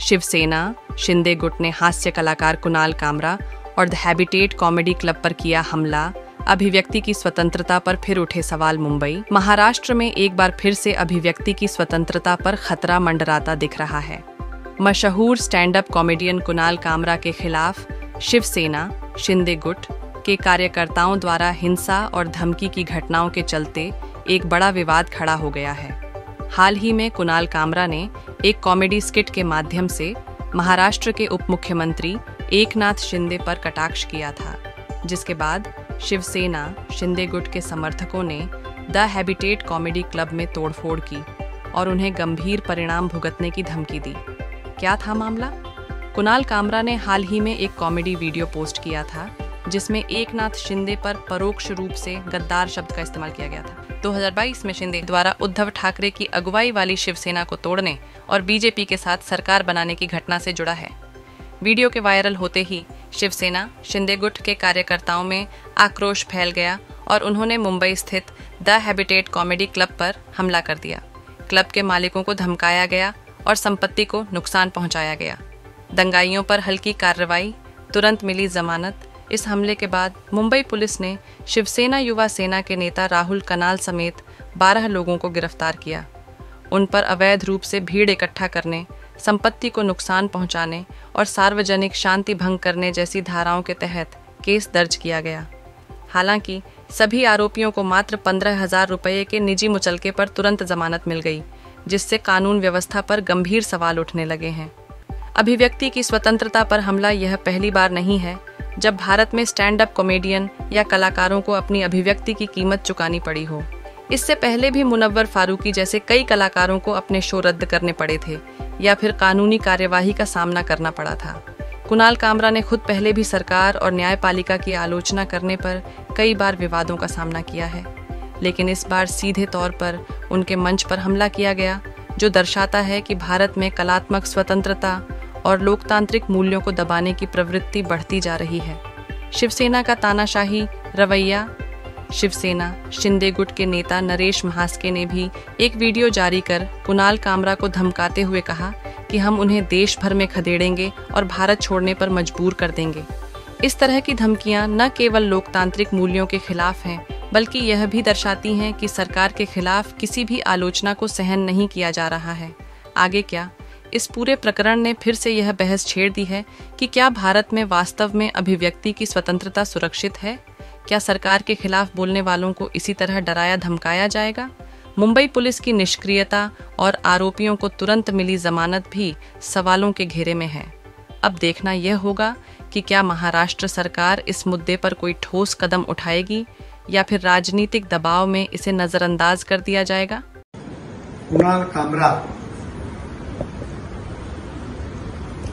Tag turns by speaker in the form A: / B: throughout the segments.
A: शिवसेना शिंदे गुट ने हास्य कलाकार कुणाल कामरा और द हैबिटेट कॉमेडी क्लब पर किया हमला। अभिव्यक्ति की स्वतंत्रता पर फिर उठे सवाल। मुंबई महाराष्ट्र में एक बार फिर से अभिव्यक्ति की स्वतंत्रता पर खतरा मंडराता दिख रहा है। मशहूर stand up comedian Kunal Kamra के खिलाफ शिवसेना शिंदे गुट के कार्यकर्ताओं द्वारा हिंसा और धमकी की घटनाओं के चलते एक बड़ा विवाद खड़ा हो गया है। हाल ही में कुणाल कामरा ने एक कॉमेडी स्किट के माध्यम से महाराष्ट्र के उप मुख्यमंत्री एकनाथ शिंदे पर कटाक्ष किया था, जिसके बाद शिवसेना शिंदे गुट के समर्थकों ने द हैबिटेट कॉमेडी क्लब में तोड़फोड़ की और उन्हें गंभीर परिणाम भुगतने की धमकी दी। क्या था मामला? कुणाल कामरा ने हाल ही में एक कॉमेडी वीडियो पोस्ट किया था जिसमें एकनाथ शिंदे पर परोक्ष रूप से गद्दार शब्द का इस्तेमाल किया गया था। 2022 में शिंदे द्वारा उद्धव ठाकरे की अगुवाई वाली शिवसेना को तोड़ने और बीजेपी के साथ सरकार बनाने की घटना से जुड़ा है। वीडियो के वायरल होते ही शिवसेना शिंदे गुट के कार्यकर्ताओं में आक्रोश फैल गया और उन्होंने मुंबई स्थित द हैबिटेट कॉमेडी क्लब पर हमला कर दिया। क्लब के मालिकों को धमकाया गया और संपत्ति को नुकसान पहुंचाया गया। दंगाइयों पर हल्की कार्रवाई, तुरंत मिली जमानत। इस हमले के बाद मुंबई पुलिस ने शिवसेना युवा सेना के नेता राहुल कनाल समेत 12 लोगों को गिरफ्तार किया। उन पर अवैध रूप से भीड़ इकट्ठा करने, संपत्ति को नुकसान पहुंचाने और सार्वजनिक शांति भंग करने जैसी धाराओं के तहत केस दर्ज किया गया। हालांकि सभी आरोपियों को मात्र 15,000 रुपये के निजी मुचलके पर तुरंत जमानत मिल गई, जिससे कानून व्यवस्था पर गंभीर सवाल उठने लगे हैं। अभिव्यक्ति की स्वतंत्रता पर हमला यह पहली बार नहीं है जब भारत में स्टैंड अप कॉमेडियन या कलाकारों को अपनी अभिव्यक्ति की कीमत चुकानी पड़ी हो। इससे पहले भी मुनव्वर फारूकी जैसे कई कलाकारों को अपने शो रद्द करने पड़े थे या फिर कानूनी कार्यवाही का सामना करना पड़ा था। कुणाल कामरा ने खुद पहले भी सरकार और न्यायपालिका की आलोचना करने पर कई बार विवादों का सामना किया है, लेकिन इस बार सीधे तौर पर उनके मंच पर हमला किया गया, जो दर्शाता है कि भारत में कलात्मक स्वतंत्रता और लोकतांत्रिक मूल्यों को दबाने की प्रवृत्ति बढ़ती जा रही है। शिवसेना का तानाशाही रवैया। शिवसेना शिंदे गुट के नेता नरेश महास्के ने भी एक वीडियो जारी कर कुणाल कामरा को धमकाते हुए कहा कि हम उन्हें देश भर में खदेड़ेंगे और भारत छोड़ने पर मजबूर कर देंगे। इस तरह की धमकियां न केवल लोकतांत्रिक मूल्यों के खिलाफ हैं, बल्कि यह भी दर्शाती हैं कि सरकार के खिलाफ किसी भी आलोचना को सहन नहीं किया जा रहा है। आगे क्या? इस पूरे प्रकरण ने फिर से यह बहस छेड़ दी है कि क्या भारत में वास्तव में अभिव्यक्ति की स्वतंत्रता सुरक्षित है? क्या सरकार के खिलाफ बोलने वालों को इसी तरह डराया धमकाया जाएगा? मुंबई पुलिस की निष्क्रियता और आरोपियों को तुरंत मिली जमानत भी सवालों के घेरे में है। अब देखना यह होगा कि क्या महाराष्ट्र सरकार इस मुद्दे पर कोई ठोस कदम उठाएगी या फिर राजनीतिक दबाव में इसे नजरअंदाज कर दिया जाएगा।
B: कुणाल कामरा,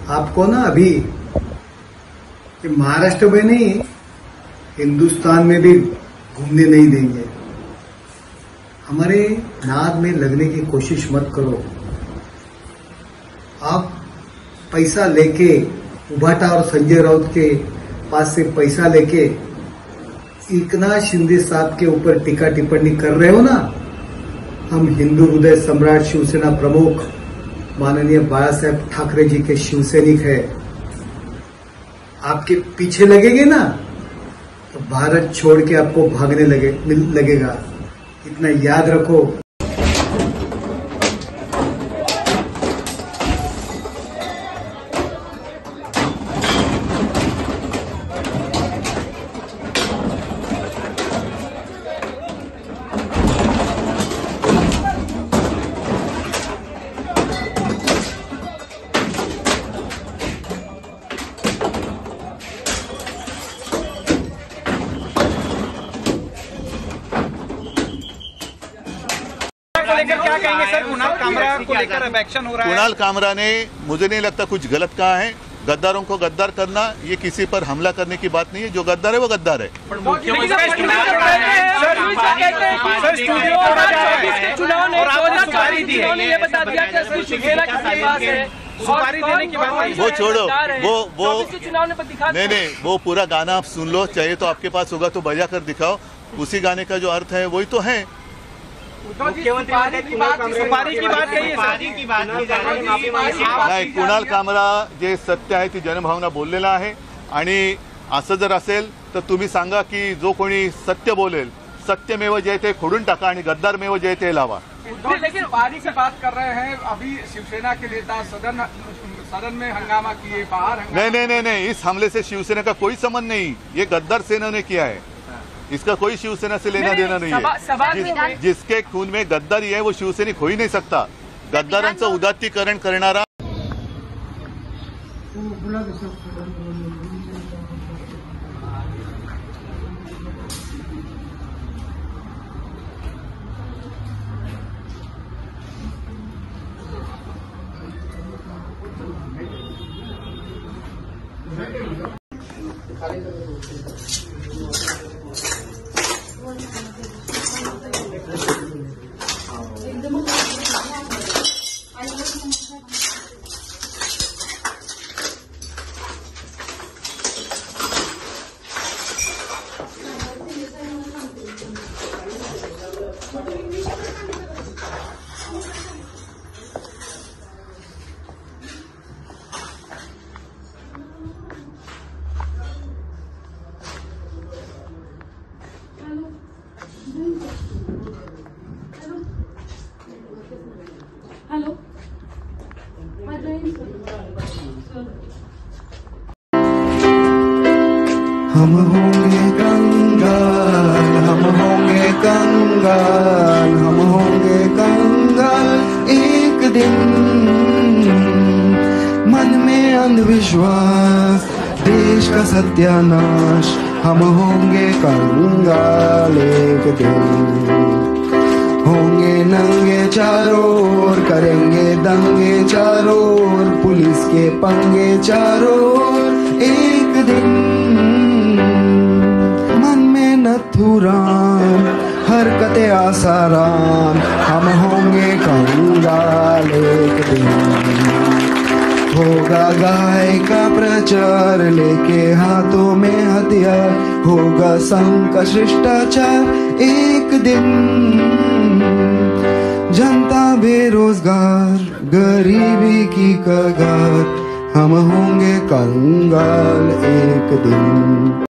B: आपको ना अभी महाराष्ट्र में नहीं, हिंदुस्तान में भी घूमने नहीं देंगे। हमारे नाद में लगने की कोशिश मत करो। आप पैसा लेके उभाटा और संजय राउत के पास से पैसा लेके एकनाथ शिंदे साहब के ऊपर टीका टिप्पणी कर रहे हो ना। हम हिंदू हृदय सम्राट शिवसेना प्रमुख माननीय बाला साहेब ठाकरे जी के शिवसैनिक है। आपके पीछे लगेंगे ना तो भारत छोड़ के आपको भागने लगेगा। इतना याद रखो।
C: क्या कहेंगे सर? कुणाल कामरा को लेकर अब एक्शन हो रहा है।
D: कुणाल कामरा ने मुझे नहीं लगता कुछ गलत कहा है। गद्दारों को गद्दार करना ये किसी पर हमला करने की बात नहीं है। जो गद्दार है वो गद्दार है। वो छोड़ो, वो नहीं, वो पूरा गाना आप सुन लो, चाहिए तो आपके पास होगा तो बजा कर दिखाओ। उसी गाने का जो अर्थ है वही तो है।
C: मुख्यमंत्री की बात कही है, सुपारी की बात की जा रही है।
D: नाही, कुणाल कामरा जे सत्य आहे ती जनभावना बोललेला आहे आणि असं जर असेल तर तुम्ही सांगा की जो कोणी सत्य बोलेल, सत्यमेव जयते खोडून टाका आणि गद्दारमेव जयते लावा।
C: लेकिन पारी की बात कर रहे हैं, अभी शिवसेना के नेता सदन में हंगामा किए, बाहर
D: नहीं, इस हमले से शिवसेना का कोई संबंध नहीं, ये गद्दार सेना ने किया है, इसका कोई शिवसेना से लेना देना नहीं है। जिसके खून में गद्दारी है वो शिवसैनिक हो ही नहीं सकता। गद्दारांचं उदात्तीकरण करणारा
E: हेलो
F: हम होंगे कंगाल, हम होंगे कंगाल, हम होंगे कंगाल एक दिन। मन में अंधविश्वास, देश का सत्यानाश, हम होंगे कंगाल एक दिन। होंगे नंगे चारों ओर, करेंगे दंगे चारों ओर, पुलिस के पंगे चारों ओर एक दिन। मन में नथुराम, हरकतें आसाराम, हम होंगे कंगाल एक दिन। होगा गाय का प्रचार, लेके हाथों में हथियार, होगा संघ का शिष्टाचार एक दिन। जनता बेरोजगार, गरीबी की कगार, हम होंगे कंगाल एक दिन।